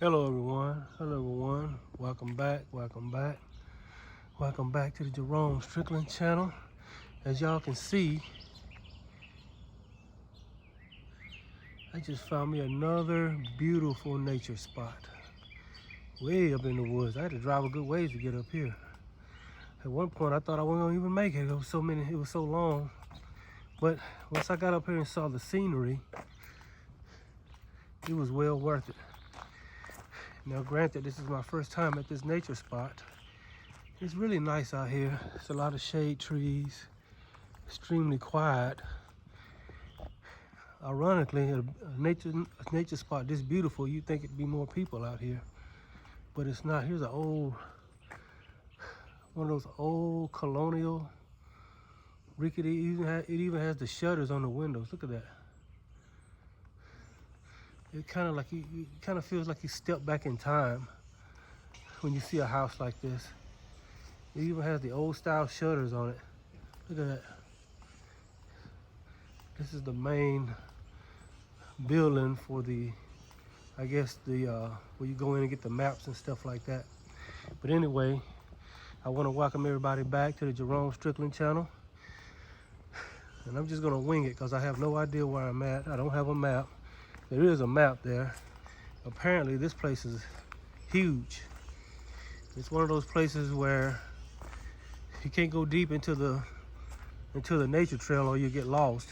Hello everyone, welcome back, welcome back to the Jerome Strickland channel. As y'all can see, I just found me another beautiful nature spot way up in the woods. I had to drive a good ways to get up here. At one point I thought I wasn't gonna even make it. It was so long. But once I got up here and saw the scenery, it was well worth it. Now granted, this is my first time at this nature spot. It's really nice out here. It's a lot of shade trees, extremely quiet. Ironically, a nature spot this beautiful, you'd think it'd be more people out here, but it's not. Here's one of those old colonial, rickety. It even has the shutters on the windows. Look at that. It kind of like it kind of feels like you step back in time when you see a house like this. It even has the old style shutters on it. Look at that. This is the main building for the, I guess where you go in and get the maps and stuff like that. But anyway, I want to welcome everybody back to the Jerome Strickland channel. And I'm just gonna wing it because I have no idea where I'm at. I don't have a map. There is a map there. Apparently this place is huge. It's one of those places where you can't go deep into the nature trail or you get lost.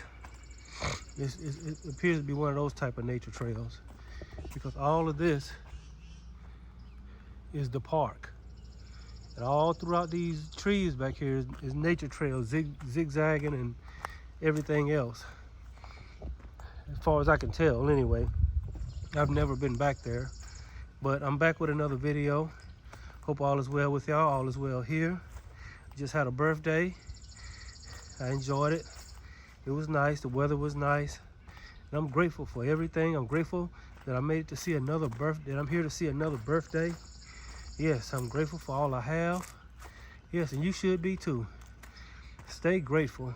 It appears to be one of those type of nature trails because all of this is the park. And all throughout these trees back here is nature trails, zigzagging and everything else. As far as I can tell, anyway. I've never been back there, but I'm back with another video. Hope all is well with y'all, all is well here. Just had a birthday. I enjoyed it. It was nice, the weather was nice. And I'm grateful for everything. I'm grateful that I made it to see another birthday, that I'm here to see another birthday. Yes, I'm grateful for all I have. Yes, and you should be too. Stay grateful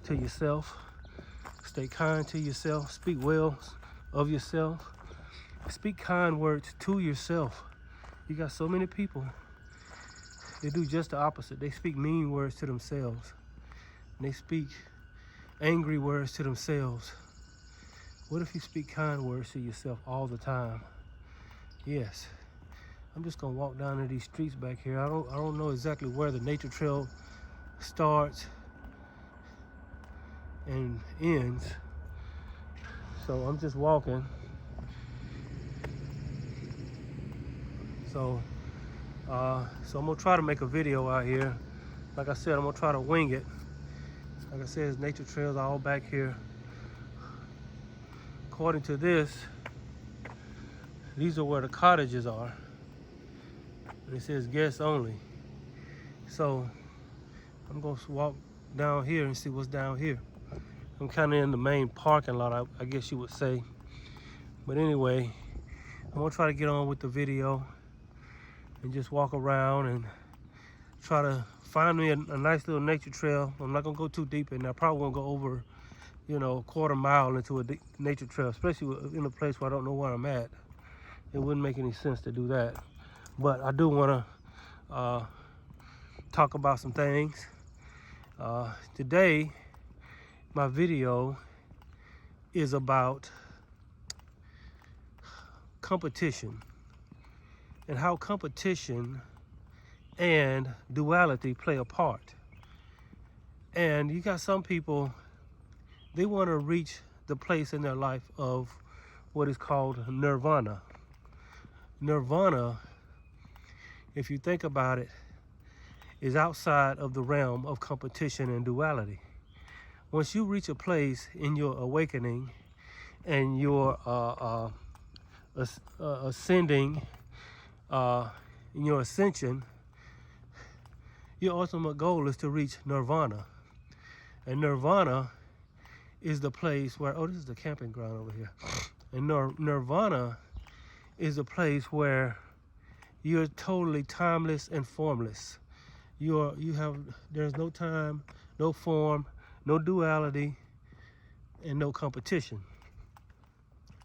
to yourself. Stay kind to yourself. Speak well of yourself. Speak kind words to yourself. You got so many people, they do just the opposite. They speak mean words to themselves. And they speak angry words to themselves. What if you speak kind words to yourself all the time? Yes. I'm just gonna walk down to these streets back here. I don't know exactly where the nature trail starts and ends. So I'm just walking. So I'm gonna try to make a video out here. Like I said, I'm gonna try to wing it. Like I said, there's nature trails all back here. According to this, these are where the cottages are. And it says guests only. So I'm gonna walk down here and see what's down here. I'm kind of in the main parking lot, I guess you would say. But anyway, I'm gonna try to get on with the video and just walk around and try to find me a nice little nature trail. I'm not gonna go too deep in there. I probably won't go over, a quarter mile into a nature trail, especially in a place where I don't know where I'm at. It wouldn't make any sense to do that. But I do wanna talk about some things. Today, my video is about competition and how competition and duality play a part. And you got some people, they want to reach the place in their life of what is called Nirvana. Nirvana, if you think about it, is outside of the realm of competition and duality. Once you reach a place in your awakening and your ascending, in your ascension, your ultimate goal is to reach Nirvana. And Nirvana is the place where, this is the camping ground over here. And Nirvana is a place where you're totally timeless and formless. There's no time, no form, no duality, and no competition.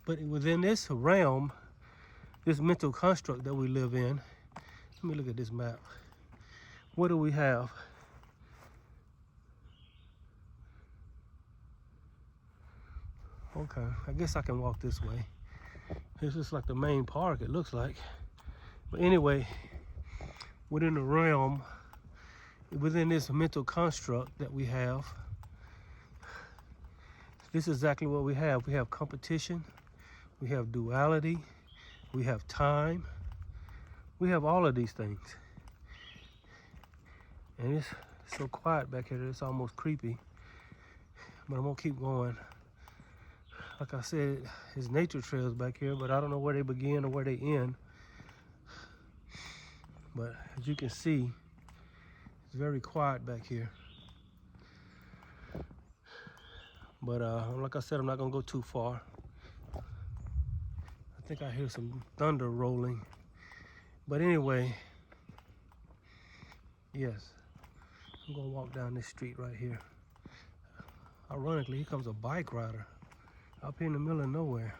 But within this realm, this mental construct that we live in. Let me look at this map. What do we have? Okay, I guess I can walk this way. This is like the main park, it looks like. But anyway, within the realm, within this mental construct that we have, this is exactly what we have. We have competition, we have duality, we have time, we have all of these things. And it's so quiet back here that it's almost creepy. But I'm gonna keep going. Like I said, there's nature trails back here, but I don't know where they begin or where they end. But as you can see, it's very quiet back here. But like I said, I'm not gonna go too far. I think I hear some thunder rolling. But anyway, yes, I'm gonna walk down this street right here. Ironically, here comes a bike rider up here in the middle of nowhere.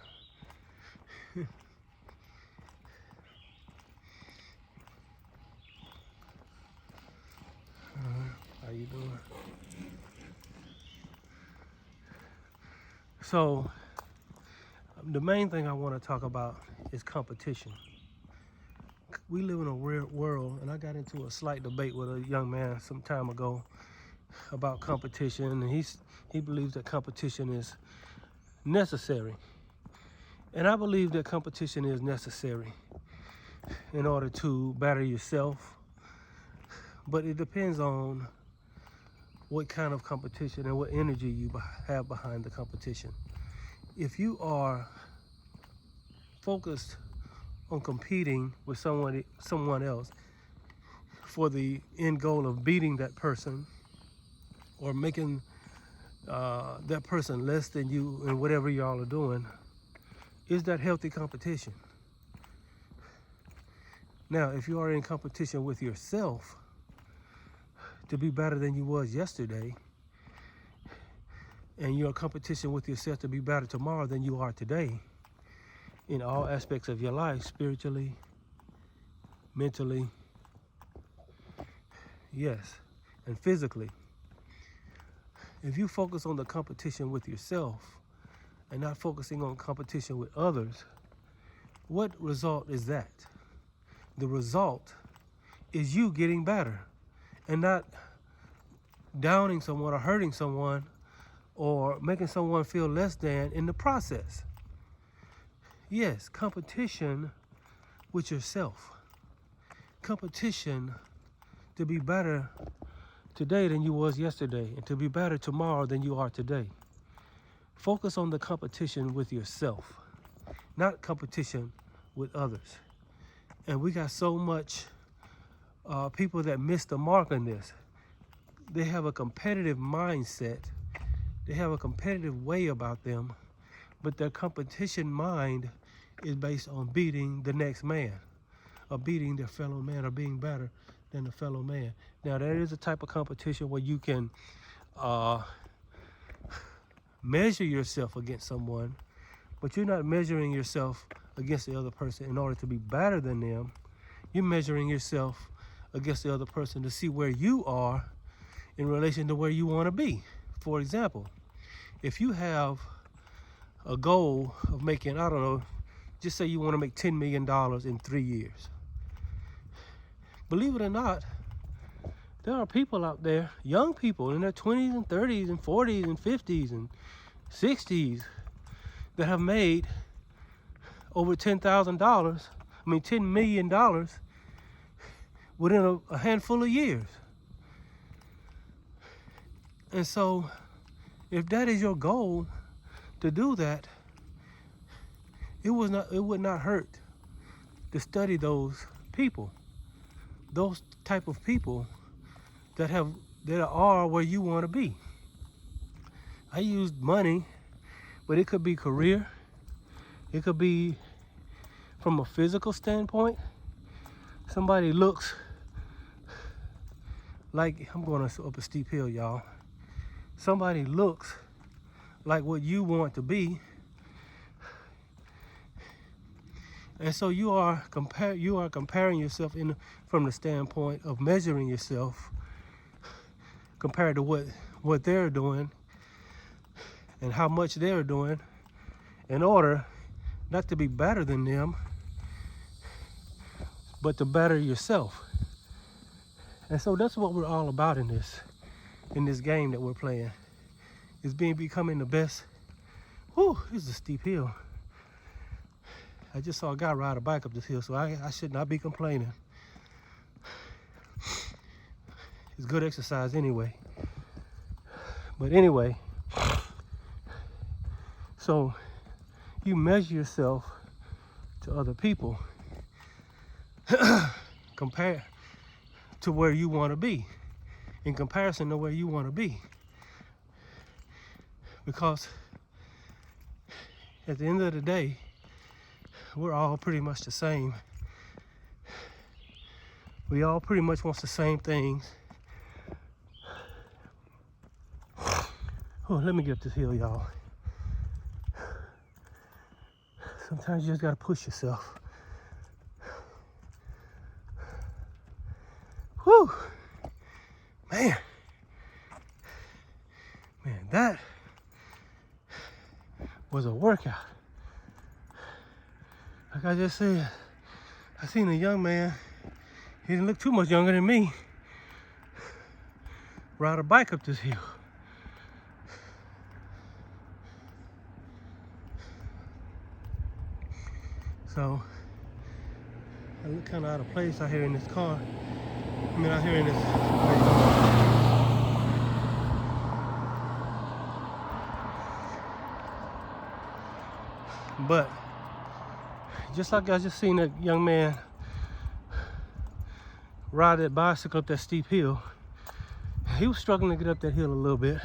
How you doing? So, the main thing I want to talk about is competition. We live in a weird world, and I got into a slight debate with a young man some time ago about competition, and he believes that competition is necessary. And I believe that competition is necessary in order to better yourself. But it depends on what kind of competition and what energy you have behind the competition. If you are focused on competing with someone else for the end goal of beating that person or making that person less than you in whatever y'all are doing, is that healthy competition? Now, if you are in competition with yourself to be better than you was yesterday, and you're in competition with yourself to be better tomorrow than you are today, in all aspects of your life, spiritually, mentally, yes, and physically. If you focus on the competition with yourself and not focusing on competition with others, what result is that? The result is you getting better and not downing someone or hurting someone or making someone feel less than in the process. Yes, competition with yourself. Competition to be better today than you was yesterday, and to be better tomorrow than you are today. Focus on the competition with yourself, not competition with others. And we got so much people that miss the mark on this. They have a competitive mindset. They have a competitive way about them, but their competition mind is based on beating the next man, or beating their fellow man, or being better than the fellow man. Now, there is a type of competition where you can measure yourself against someone, but you're not measuring yourself against the other person in order to be better than them. You're measuring yourself against the other person to see where you are in relation to where you want to be. For example, if you have a goal of making, I don't know, just say you want to make $10 million in 3 years. Believe it or not, there are people out there, young people in their 20s and 30s and 40s and 50s and 60s that have made over $10 million within a handful of years. And so, if that is your goal to do that, it would not hurt to study those people, those type of people that are where you want to be. I used money, but it could be career. It could be from a physical standpoint. Somebody looks like, I'm going up a steep hill, y'all. Somebody looks like what you want to be, And so you are comparing yourself from the standpoint of measuring yourself compared to what they're doing and how much they're doing in order not to be better than them, but to better yourself. And so that's what we're all about in this game that we're playing. Is becoming the best. Whew, this is a steep hill. I just saw a guy ride a bike up this hill, so I should not be complaining. It's good exercise anyway. But anyway, so you measure yourself to other people compared to where you want to be, in comparison to where you want to be. Because at the end of the day, we're all pretty much the same. We all pretty much want the same things. Oh, let me get up this hill, y'all. Sometimes you just gotta push yourself. Whew. Man, that was a workout. Like I just said, I seen a young man, he didn't look too much younger than me, ride a bike up this hill. So, I look kind of out of place out here in this car. I mean, out here in this. But, just like I just seen that young man ride that bicycle up that steep hill, he was struggling to get up that hill a little bit.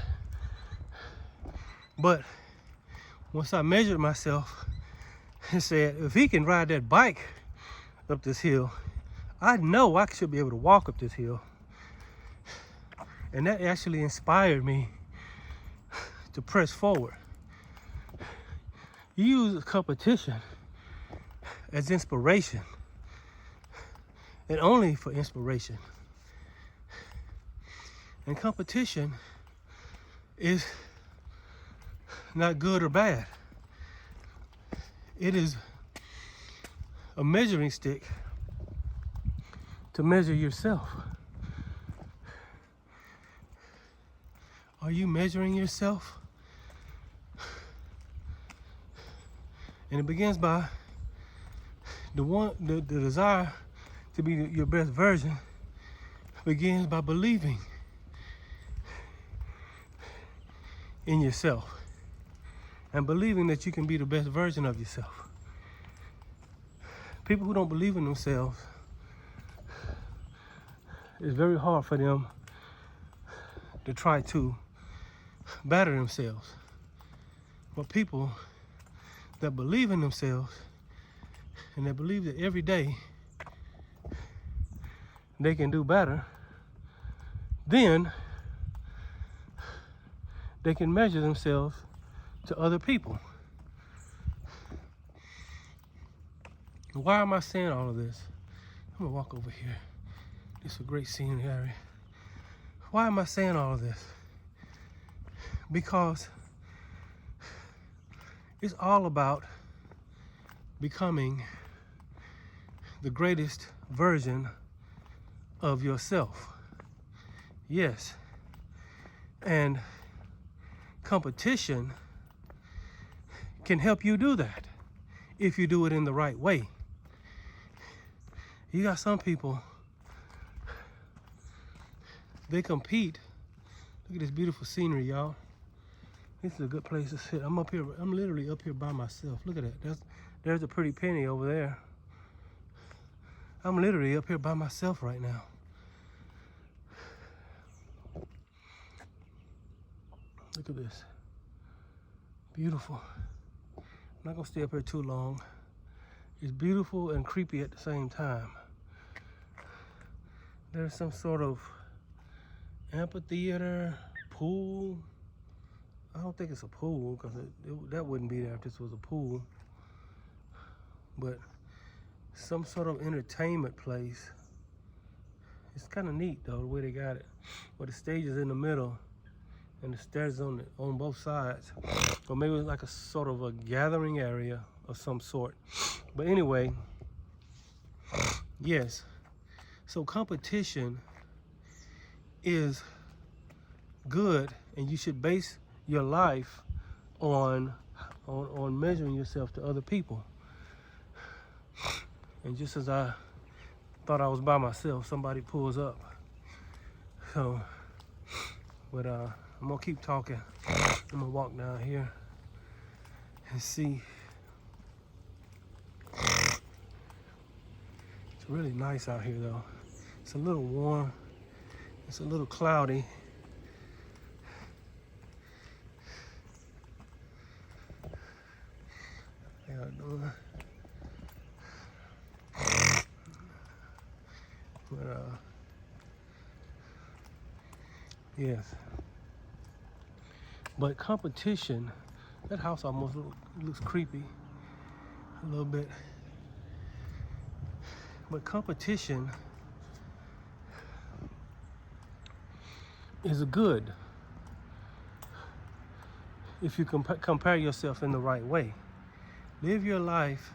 But, once I measured myself, and said, if he can ride that bike up this hill, I know I should be able to walk up this hill. And that actually inspired me to press forward. You use competition as inspiration, and only for inspiration. And competition is not good or bad. It is a measuring stick to measure yourself. Are you measuring yourself? And it begins by the desire to be your best version begins by believing in yourself. And believing that you can be the best version of yourself. People who don't believe in themselves, it's very hard for them to try to better themselves. But people that believe in themselves and they believe that every day they can do better, then they can measure themselves to other people. Why am I saying all of this? I'm gonna walk over here. It's a great scenery area. Why am I saying all of this? Because it's all about becoming the greatest version of yourself. Yes. And competition can help you do that if you do it in the right way. You got some people, they compete. Look at this beautiful scenery, y'all. This is a good place to sit. I'm up here, I'm literally up here by myself. Look at that. There's a pretty penny over there. I'm literally up here by myself right now. Look at this. Beautiful. I'm not gonna stay up here too long. It's beautiful and creepy at the same time. There's some sort of amphitheater, pool. I don't think it's a pool because that wouldn't be there if this was a pool. But some sort of entertainment place. It's kind of neat though, the way they got it. Where the stage is in the middle and the stairs on both sides. Or maybe it's like a sort of a gathering area of some sort. But anyway, yes. So competition is good, and you should base your life on measuring yourself to other people. And just as I thought I was by myself, somebody pulls up. So, but I'm gonna keep talking. I'm gonna walk down here and see. It's really nice out here though. It's a little warm. It's a little cloudy. How y'all doing? But yes. But competition, that house almost looks creepy a little bit. But competition is good if you compare yourself in the right way. Live your life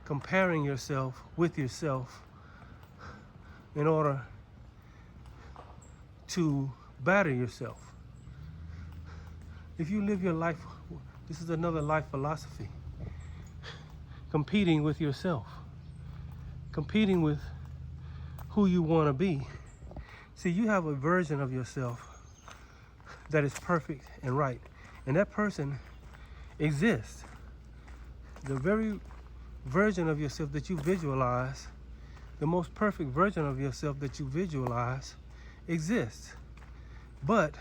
comparing yourself with yourself in order to better yourself. If you live your life, this is another life philosophy, competing with yourself, competing with who you want to be. See, you have a version of yourself that is perfect and right, and that person exists. The very version of yourself that you visualize, the most perfect version of yourself that you visualize exists. But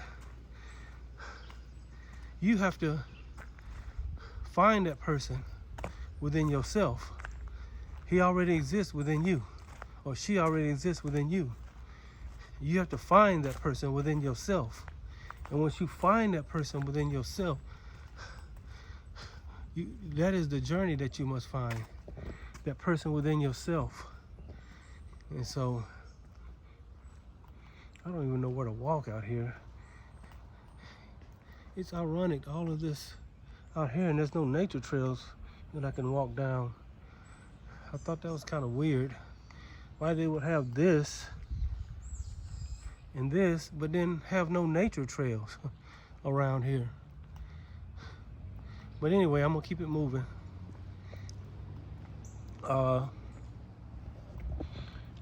you have to find that person within yourself. He already exists within you, or she already exists within you. You have to find that person within yourself. And once you find that person within yourself, that is the journey that you must find, that person within yourself. And so, I don't even know where to walk out here. It's ironic, all of this out here, and there's no nature trails that I can walk down. I thought that was kind of weird. Why they would have this and this, but then have no nature trails around here. But anyway, I'm gonna keep it moving.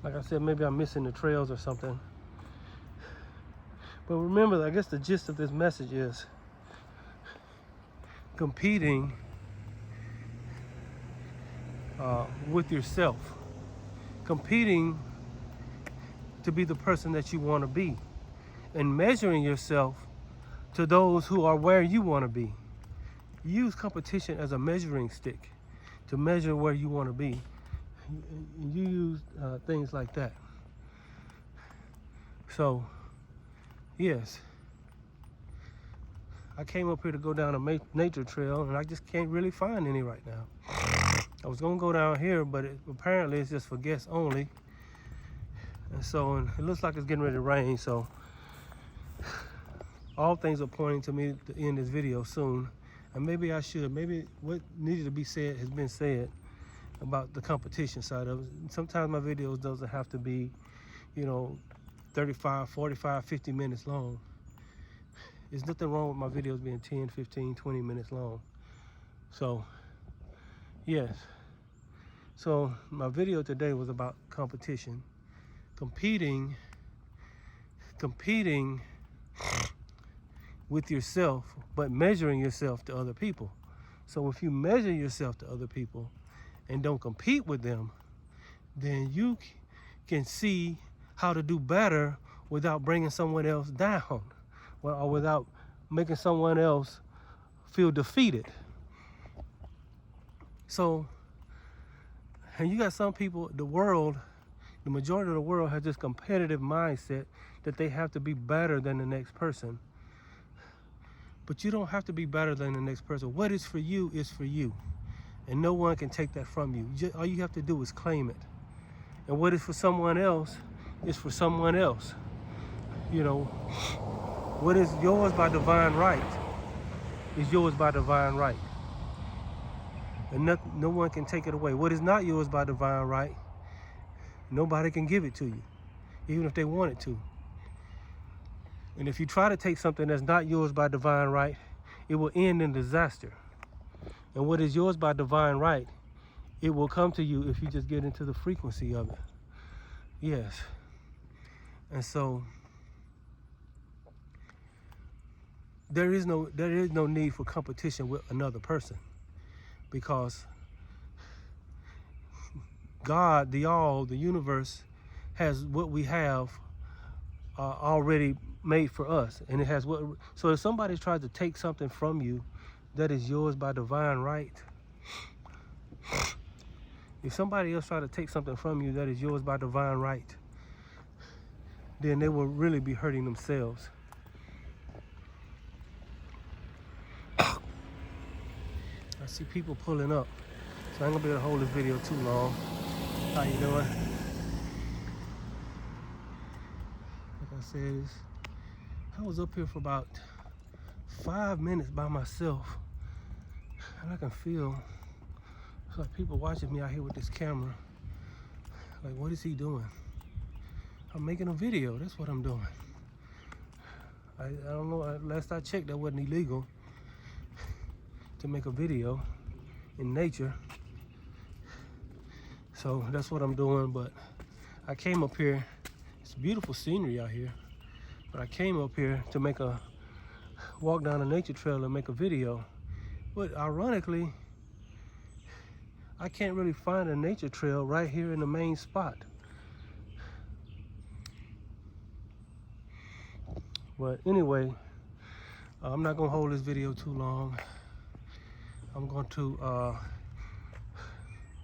Like I said, maybe I'm missing the trails or something. But remember, I guess the gist of this message is competing with yourself. Competing to be the person that you want to be. And measuring yourself to those who are where you want to be. Use competition as a measuring stick to measure where you want to be. You use things like that. So, yes, I came up here to go down a nature trail, and I just can't really find any right now. I was gonna go down here, but apparently it's just for guests only. And so it looks like it's getting ready to rain, so all things are pointing to me to end this video soon. And maybe what needed to be said has been said about the competition side of it. Sometimes my videos doesn't have to be, 35, 45, 50 minutes long. There's nothing wrong with my videos being 10, 15, 20 minutes long. So, yes. So my video today was about competition. Competing with yourself, but measuring yourself to other people. So if you measure yourself to other people and don't compete with them, then you can see how to do better without bringing someone else down, or without making someone else feel defeated. So, and you got some people, the majority of the world has this competitive mindset that they have to be better than the next person. But you don't have to be better than the next person. What is for you is for you. And no one can take that from you. All you have to do is claim it. And what is for someone else is for someone else. You know, what is yours by divine right is yours by divine right. And no one can take it away. What is not yours by divine right, nobody can give it to you, even if they wanted to. And if you try to take something that's not yours by divine right, it will end in disaster. And what is yours by divine right, it will come to you if you just get into the frequency of it. Yes. And so there is no need for competition with another person, because God, the all, the universe, has what we have already made for us, and it has what. So if somebody tries to take something from you that is yours by divine right, if somebody else tries to take something from you that is yours by divine right, then they will really be hurting themselves. I see people pulling up, so I ain't gonna be able to hold this video too long. How you doing? Like I said, I was up here for about 5 minutes by myself, and I can feel it's like people watching me out here with this camera. Like, what is he doing? I'm making a video. That's what I'm doing. I don't know. Last I checked, that wasn't illegal to make a video in nature. So that's what I'm doing. But I came up here. It's beautiful scenery out here. But I came up here to make a walk down a nature trail and make a video. But ironically, I can't really find a nature trail right here in the main spot. But anyway, I'm not gonna hold this video too long. I'm going to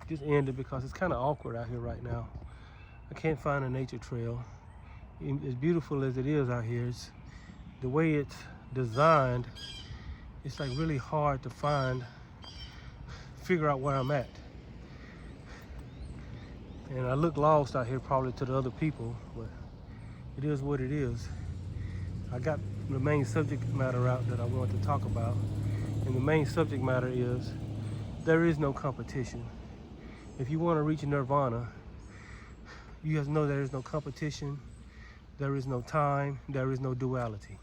just end it because it's kind of awkward out here right now. I can't find a nature trail. As beautiful as it is out here, it's the way it's designed. It's like really hard to figure out where I'm at. And I look lost out here probably to the other people, but it is what it is. I got the main subject matter out that I want to talk about. And the main subject matter is there is no competition. If you want to reach Nirvana, you have to know there is no competition, there is no time, there is no duality.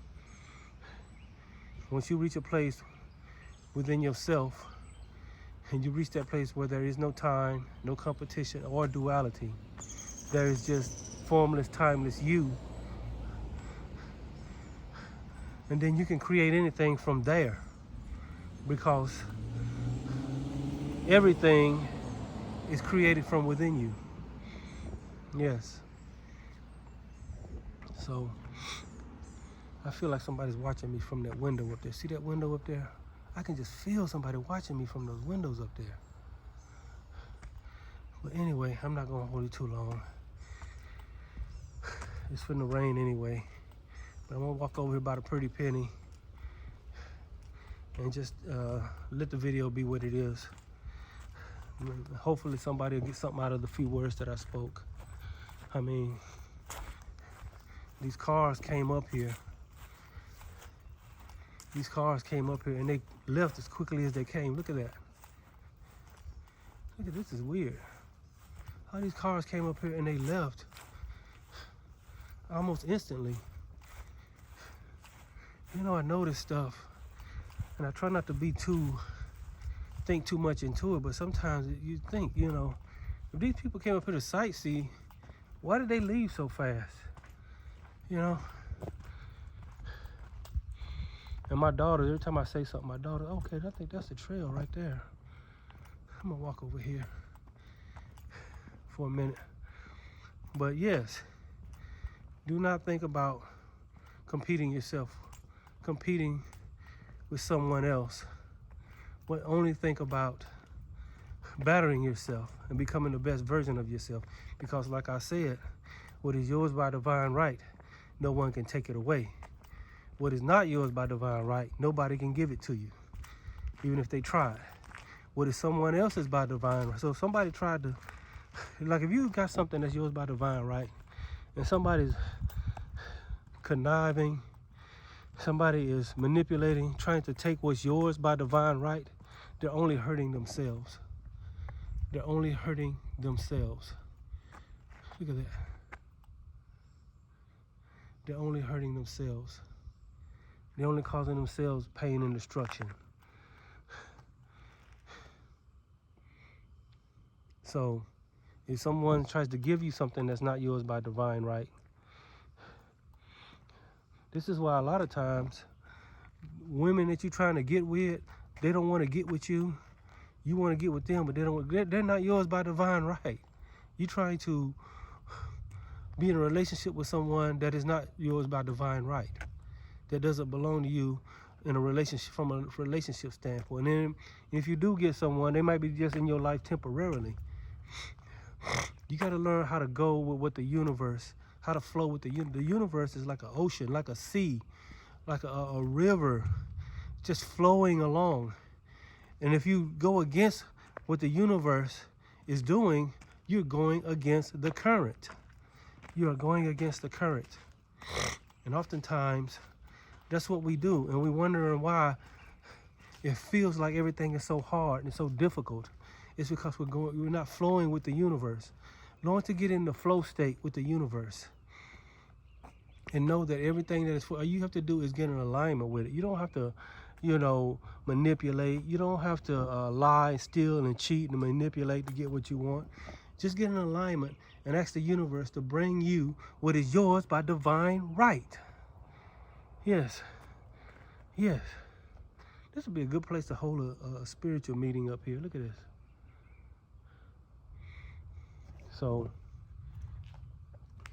Once you reach a place within yourself, and you reach that place where there is no time, no competition, or duality, there is just formless, timeless you. And then you can create anything from there, because everything is created from within you. Yes. So I feel like somebody's watching me from that window up there. See that window up there? I can just feel somebody watching me from those windows up there. But anyway, I'm not gonna hold you too long. It's finna rain anyway. But I'm gonna walk over here by the Pretty Penny and just let the video be what it is. Hopefully somebody will get something out of the few words that I spoke. I mean, these cars came up here. These cars came up here and they left as quickly as they came. Look at that. Look at this, is weird. How these cars came up here and they left almost instantly. You know, I notice stuff and I try not to think too much into it, but sometimes you think, you know, if these people came up here to sightsee, why did they leave so fast? You know? And my daughter, every time I say something, my daughter, okay, I think that's the trail right there. I'm gonna walk over here for a minute. But yes, do not think about competing with someone else. But only think about bettering yourself and becoming the best version of yourself. Because like I said, what is yours by divine right, no one can take it away. What is not yours by divine right, nobody can give it to you, even if they tried. what is someone else's by divine right. So if somebody tried to, like if you got something that's yours by divine right, and somebody's conniving, somebody is manipulating, trying to take what's yours by divine right, they're only hurting themselves. They're only hurting themselves. Look at that. They're only hurting themselves. They're only causing themselves pain and destruction. So, if someone tries to give you something that's not yours by divine right, this is why a lot of times women that you're trying to get with, they don't want to get with you. You want to get with them, but they're not yours by divine right. You're trying to be in a relationship with someone that is not yours by divine right, that doesn't belong to you in a relationship, from a relationship standpoint. And then if you do get someone, they might be just in your life temporarily. You got to learn how to go with what the universe, how to flow with the universe is like an ocean, like a sea, like a river, just flowing along. And if you go against what the universe is doing, you're going against the current. You are going against the current. And oftentimes, that's what we do. And we're wondering why it feels like everything is so hard and so difficult. It's because we're not flowing with the universe. Learn to get in the flow state with the universe. And know that everything that is all you have to do is get in alignment with it. You don't have to, manipulate. You don't have to lie, steal, and cheat and manipulate to get what you want. Just get in alignment and ask the universe to bring you what is yours by divine right. Yes. Yes. This would be a good place to hold a spiritual meeting up here. Look at this. So,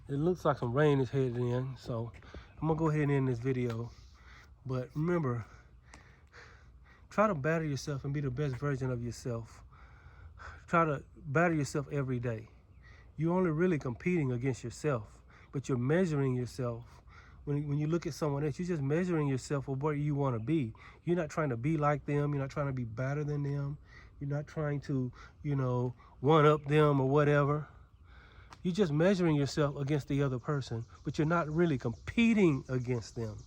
it looks like some rain is headed in. So, I'm going to go ahead and end this video. But remember, try to better yourself and be the best version of yourself. Try to better yourself every day. You're only really competing against yourself, but you're measuring yourself. When you look at someone else, you're just measuring yourself with where you want to be. You're not trying to be like them. You're not trying to be better than them. You're not trying to, one-up them or whatever. You're just measuring yourself against the other person, but you're not really competing against them.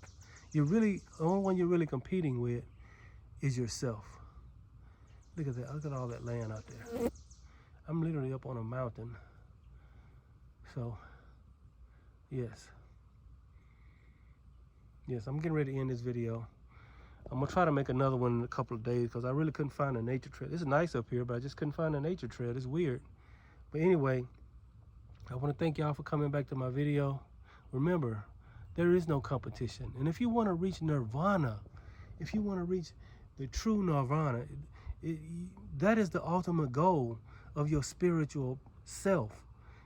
The only one you're really competing with is yourself. Look at that. Look at all that land out there. I'm literally up on a mountain. So, yes. Yes, I'm getting ready to end this video. I'm going to try to make another one in a couple of days because I really couldn't find a nature trail. It's nice up here, but I just couldn't find a nature trail. It's weird. But anyway, I want to thank y'all for coming back to my video. Remember, there is no competition. And if you want to reach Nirvana, if you want to reach the true Nirvana, that is the ultimate goal of your spiritual self.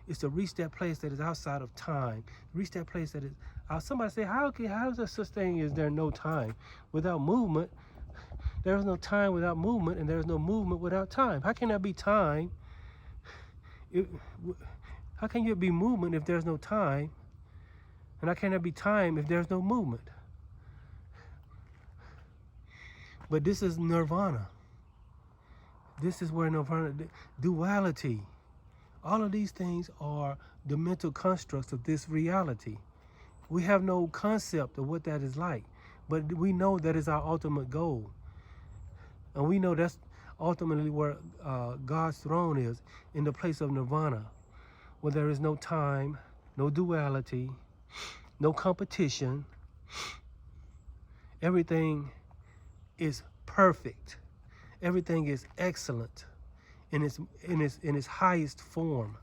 Is to reach that place that is outside of time. Reach that place that is somebody say, how is there such thing as there no time? Without movement, there is no time without movement, and there is no movement without time. How can there be time? How can there be movement if there's no time? And how can there be time if there's no movement? But this is Nirvana. This is where Nirvana, duality. All of these things are the mental constructs of this reality. We have no concept of what that is like, but we know that is our ultimate goal. And we know that's ultimately where God's throne is, in the place of Nirvana, where there is no time, no duality, no competition. Everything is perfect. Everything is excellent in its highest form.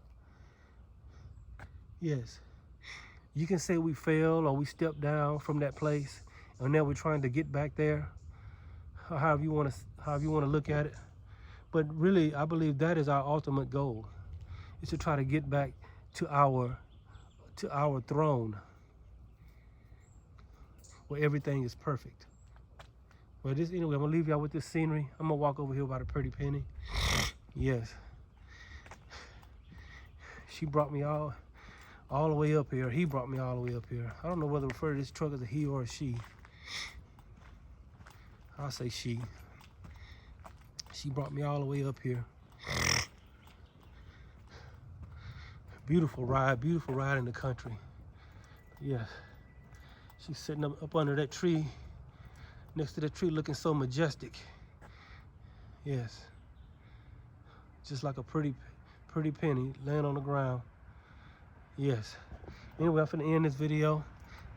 Yes. You can say we failed or we stepped down from that place, and now we're trying to get back there, or however you want to look at it. But really, I believe that is our ultimate goal, is to try to get back to our throne, where everything is perfect. Well, anyway, I'm gonna leave y'all with this scenery. I'm gonna walk over here by the Pretty Penny. Yes. She brought me all the way up here. He brought me all the way up here. I don't know whether to refer to this truck as a he or a she. I'll say she. She brought me all the way up here. Beautiful ride in the country. Yes. She's sitting up under that tree, next to that tree, looking so majestic. Yes. Just like a pretty penny laying on the ground. Yes. Anyway, I'm finna end this video.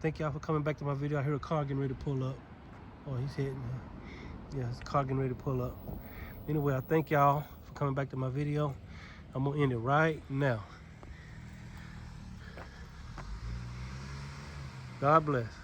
Thank y'all for coming back to my video. I hear a car getting ready to pull up. Oh, he's hitting her. Yeah, it's a car getting ready to pull up. Anyway, I thank y'all for coming back to my video. I'm gonna end it right now. God bless.